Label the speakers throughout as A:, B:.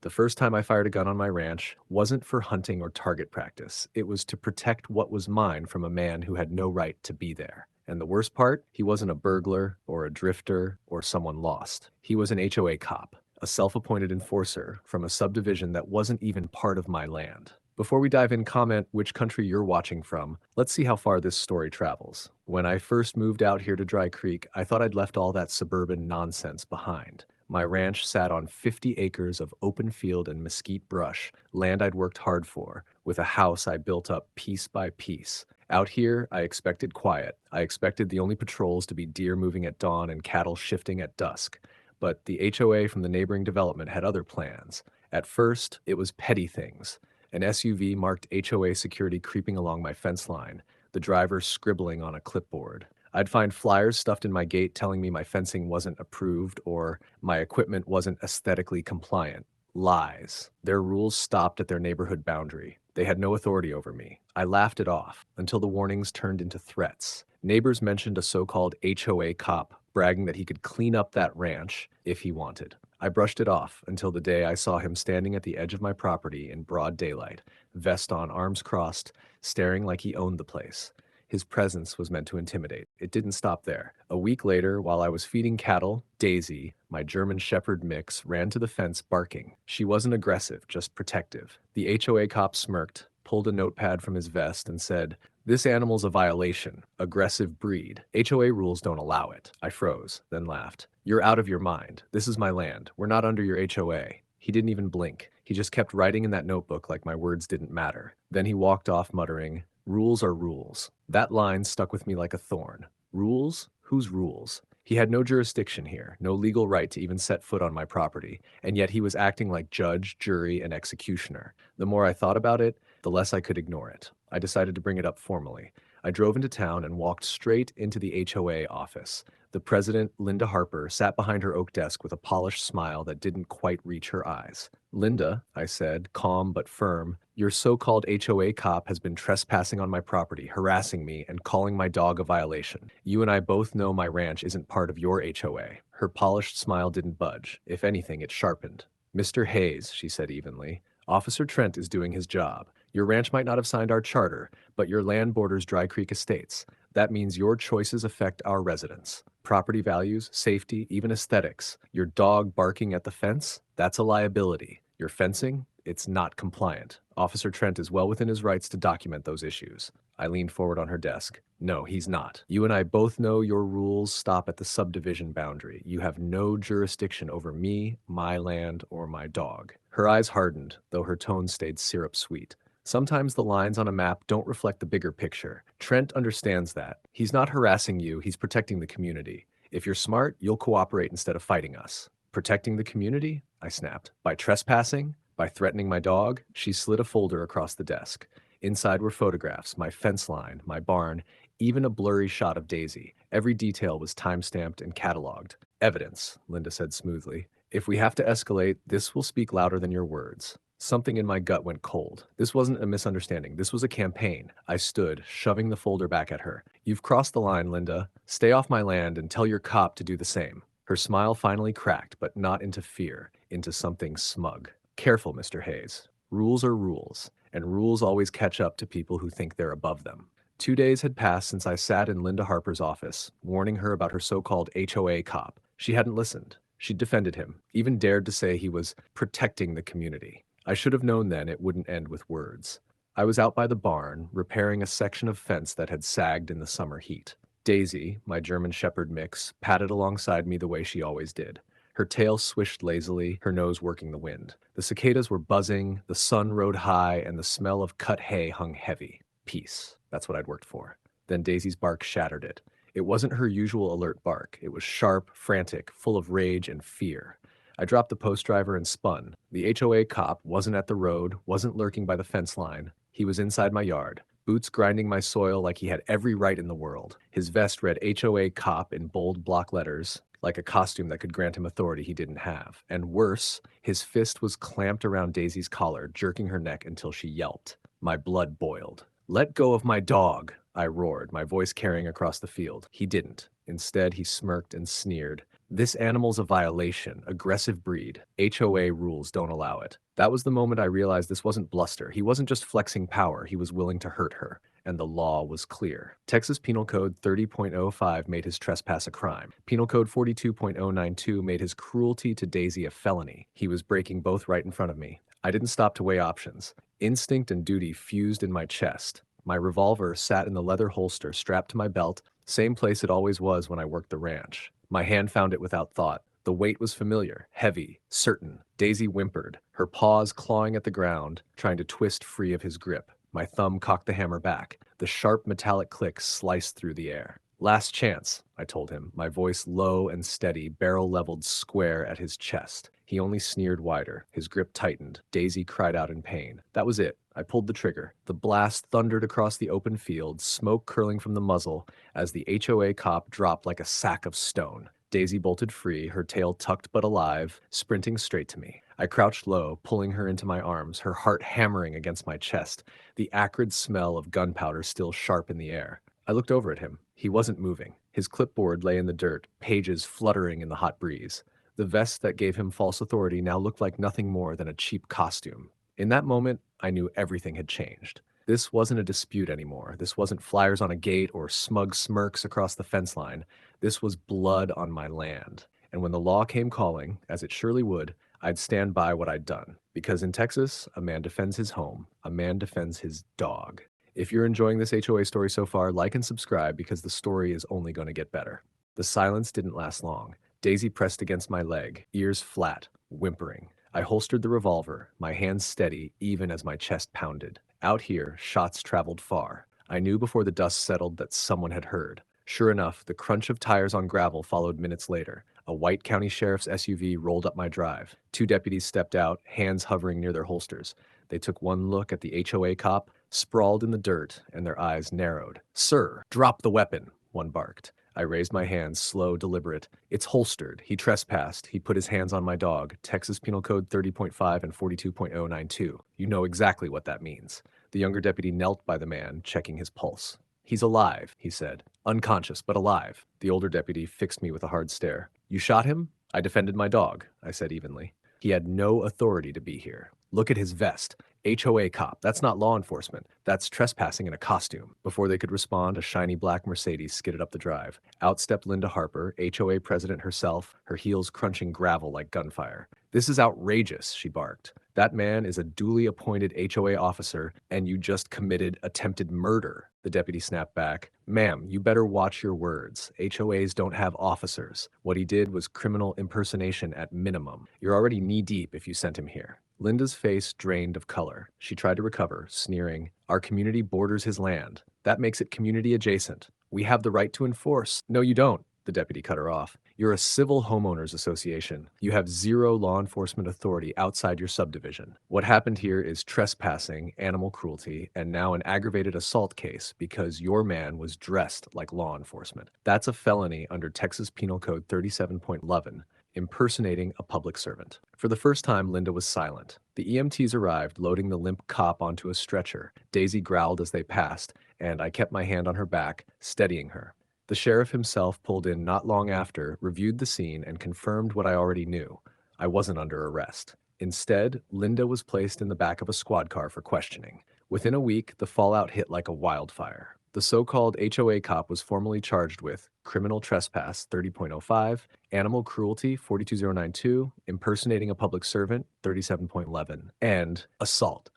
A: The first time I fired a gun on my ranch wasn't for hunting or target practice. It was to protect what was mine from a man who had no right to be there. And the worst part, he wasn't a burglar or a drifter or someone lost. He was an HOA cop, a self-appointed enforcer from a subdivision that wasn't even part of my land. Before we dive in, comment which country you're watching from. Let's see how far this story travels. When I first moved out here to Dry Creek, I thought I'd left all that suburban nonsense behind. My ranch sat on 50 acres of open field and mesquite brush, land I'd worked hard for, with a house I built up piece by piece. Out here, I expected quiet. I expected the only patrols to be deer moving at dawn and cattle shifting at dusk. But the HOA from the neighboring development had other plans. At first, it was petty things. An SUV marked HOA security creeping along my fence line, the driver scribbling on a clipboard. I'd find flyers stuffed in my gate telling me my fencing wasn't approved or my equipment wasn't aesthetically compliant. Lies. Their rules stopped at their neighborhood boundary. They had no authority over me. I laughed it off until the warnings turned into threats. Neighbors mentioned a so-called HOA cop bragging that he could clean up that ranch if he wanted. I brushed it off until the day I saw him standing at the edge of my property in broad daylight, vest on, arms crossed, staring like he owned the place. His presence was meant to intimidate. It didn't stop there. A week later, while I was feeding cattle, Daisy, my German Shepherd mix, ran to the fence barking. She wasn't aggressive, just protective. The HOA cop smirked, pulled a notepad from his vest, and said, "This animal's a violation. Aggressive breed. HOA rules don't allow it." I froze, then laughed. "You're out of your mind. This is my land. We're not under your HOA." He didn't even blink. He just kept writing in that notebook like my words didn't matter. Then he walked off muttering, "Rules are rules." That line stuck with me like a thorn. Rules? Whose rules? He had no jurisdiction here, no legal right to even set foot on my property, and yet he was acting like judge, jury, and executioner. The more I thought about it, the less I could ignore it. I decided to bring it up formally. I drove into town and walked straight into the HOA office. The president, Linda Harper, sat behind her oak desk with a polished smile that didn't quite reach her eyes. "Linda," I said, calm but firm, "your so-called HOA cop has been trespassing on my property, harassing me, and calling my dog a violation. You and I both know my ranch isn't part of your HOA." Her polished smile didn't budge. If anything, it sharpened. "Mr. Hayes," she said evenly, "Officer Trent is doing his job. Your ranch might not have signed our charter, but your land borders Dry Creek Estates. That means your choices affect our residents. Property values, safety, even aesthetics. Your dog barking at the fence? That's a liability. Your fencing? It's not compliant. Officer Trent is well within his rights to document those issues." I leaned forward on her desk. "No, he's not. You and I both know your rules stop at the subdivision boundary. You have no jurisdiction over me, my land, or my dog." Her eyes hardened, though her tone stayed syrup sweet. Sometimes the lines on a map don't reflect the bigger picture. Trent understands that. He's not harassing you, he's protecting the community. If you're smart, you'll cooperate instead of fighting us. "Protecting the community?" I snapped. "By trespassing? By threatening my dog?" She slid a folder across the desk. Inside were photographs, my fence line, my barn, even a blurry shot of Daisy. Every detail was time-stamped and cataloged. "Evidence," Linda said smoothly. "If we have to escalate, this will speak louder than your words." Something in my gut went cold. This wasn't a misunderstanding. This was a campaign. I stood, shoving the folder back at her. "You've crossed the line, Linda. Stay off my land and tell your cop to do the same." Her smile finally cracked, but not into fear, into something smug. "Careful, Mr. Hayes. Rules are rules, and rules always catch up to people who think they're above them." 2 days had passed since I sat in Linda Harper's office, warning her about her so-called HOA cop. She hadn't listened. She'd defended him, even dared to say he was protecting the community. I should have known then it wouldn't end with words. I was out by the barn, repairing a section of fence that had sagged in the summer heat. Daisy, my German Shepherd mix, padded alongside me the way she always did. Her tail swished lazily, her nose working the wind. The cicadas were buzzing, the sun rode high, and the smell of cut hay hung heavy. Peace. That's what I'd worked for. Then Daisy's bark shattered it. It wasn't her usual alert bark. It was sharp, frantic, full of rage and fear. I dropped the post driver and spun. The HOA cop wasn't at the road, wasn't lurking by the fence line. He was inside my yard, boots grinding my soil like he had every right in the world. His vest read HOA cop in bold block letters, like a costume that could grant him authority he didn't have. And worse, his fist was clamped around Daisy's collar, jerking her neck until she yelped. My blood boiled. "Let go of my dog," I roared, my voice carrying across the field. He didn't. Instead, he smirked and sneered. This animal's a violation, aggressive breed. HOA rules don't allow it. That was the moment I realized this wasn't bluster. He wasn't just flexing power, he was willing to hurt her. And the law was clear. Texas Penal Code 30.05 made his trespass a crime. Penal Code 42.092 made his cruelty to Daisy a felony. He was breaking both right in front of me. I didn't stop to weigh options. Instinct and duty fused in my chest. My revolver sat in the leather holster strapped to my belt, same place it always was when I worked the ranch. My hand found it without thought. The weight was familiar, heavy, certain. Daisy whimpered, her paws clawing at the ground, trying to twist free of his grip. My thumb cocked the hammer back. The sharp metallic click sliced through the air. Last chance, I told him, my voice low and steady, barrel leveled square at his chest. He only sneered wider. His grip tightened. Daisy cried out in pain. That was it. I pulled the trigger. The blast thundered across the open field, smoke curling from the muzzle as the HOA cop dropped like a sack of stone. Daisy bolted free, her tail tucked but alive, sprinting straight to me. I crouched low, pulling her into my arms, her heart hammering against my chest, the acrid smell of gunpowder still sharp in the air. I looked over at him. He wasn't moving. His clipboard lay in the dirt, pages fluttering in the hot breeze. The vest that gave him false authority now looked like nothing more than a cheap costume. In that moment, I knew everything had changed. This wasn't a dispute anymore. This wasn't flyers on a gate or smug smirks across the fence line. This was blood on my land. And when the law came calling, as it surely would, I'd stand by what I'd done. Because in Texas, a man defends his home, a man defends his dog. If you're enjoying this HOA story so far, like and subscribe because the story is only going to get better. The silence didn't last long. Daisy pressed against my leg, ears flat, whimpering. I holstered the revolver, my hands steady even as my chest pounded. Out here, shots traveled far. I knew before the dust settled that someone had heard. Sure enough, the crunch of tires on gravel followed minutes later. A white county sheriff's SUV rolled up my drive. Two deputies stepped out, hands hovering near their holsters. They took one look at the HOA cop, sprawled in the dirt, and their eyes narrowed. "Sir, drop the weapon," one barked. I raised my hands, slow, deliberate. "It's holstered. He trespassed. He put his hands on my dog. Texas Penal Code 30.5 and 42.092. You know exactly what that means." The younger deputy knelt by the man, checking his pulse. "He's alive," he said. "Unconscious, but alive." The older deputy fixed me with a hard stare. "You shot him?" "I defended my dog," I said evenly. "He had no authority to be here. Look at his vest. HOA cop. That's not law enforcement. That's trespassing in a costume." Before they could respond, a shiny black Mercedes skidded up the drive. Out stepped Linda Harper, HOA president herself, her heels crunching gravel like gunfire. "This is outrageous," she barked. "That man is a duly appointed HOA officer, and you just committed attempted murder." The deputy snapped back. "Ma'am, you better watch your words. HOAs don't have officers. What he did was criminal impersonation at minimum. You're already knee-deep if you sent him here." Linda's face drained of color. She tried to recover, sneering, "Our community borders his land. That makes it community adjacent. We have the right to enforce." "No, you don't," the deputy cut her off. "You're a civil homeowners association. You have zero law enforcement authority outside your subdivision. What happened here is trespassing, animal cruelty, and now an aggravated assault case because your man was dressed like law enforcement. That's a felony under Texas Penal Code 37.11. Impersonating a public servant." For the first time, Linda was silent. The EMTs arrived, loading the limp cop onto a stretcher. Daisy growled as they passed, and I kept my hand on her back, steadying her. The sheriff himself pulled in not long after, reviewed the scene, and confirmed what I already knew. I wasn't under arrest. Instead, Linda was placed in the back of a squad car for questioning. Within a week, the fallout hit like a wildfire. The so-called HOA cop was formally charged with criminal trespass 30.05, animal cruelty 42092, impersonating a public servant 37.11, and assault.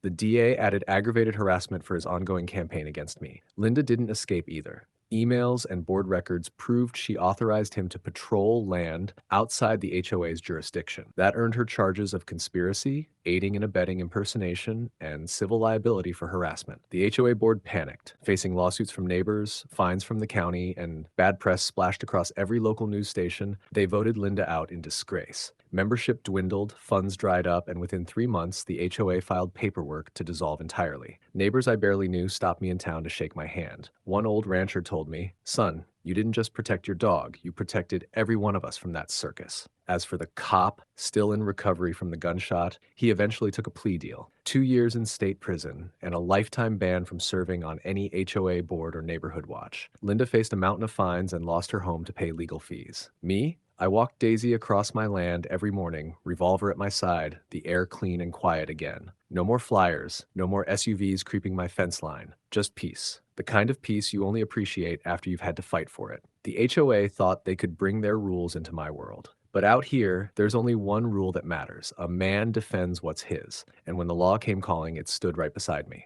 A: The DA added aggravated harassment for his ongoing campaign against me. Linda didn't escape either. Emails and board records proved she authorized him to patrol land outside the HOA's jurisdiction. That earned her charges of conspiracy, aiding and abetting impersonation, and civil liability for harassment. The HOA board panicked, facing lawsuits from neighbors, fines from the county, and bad press splashed across every local news station. They voted Linda out in disgrace. Membership dwindled, funds dried up, and within 3 months, the HOA filed paperwork to dissolve entirely. Neighbors I barely knew stopped me in town to shake my hand. One old rancher told me, "Son, you didn't just protect your dog, you protected every one of us from that circus." As for the cop, still in recovery from the gunshot, he eventually took a plea deal. 2 years in state prison and a lifetime ban from serving on any HOA board or neighborhood watch. Linda faced a mountain of fines and lost her home to pay legal fees. Me? I walked Daisy across my land every morning, revolver at my side, the air clean and quiet again. No more flyers, no more SUVs creeping my fence line, just peace. The kind of peace you only appreciate after you've had to fight for it. The HOA thought they could bring their rules into my world. But out here, there's only one rule that matters. A man defends what's his. And when the law came calling, it stood right beside me.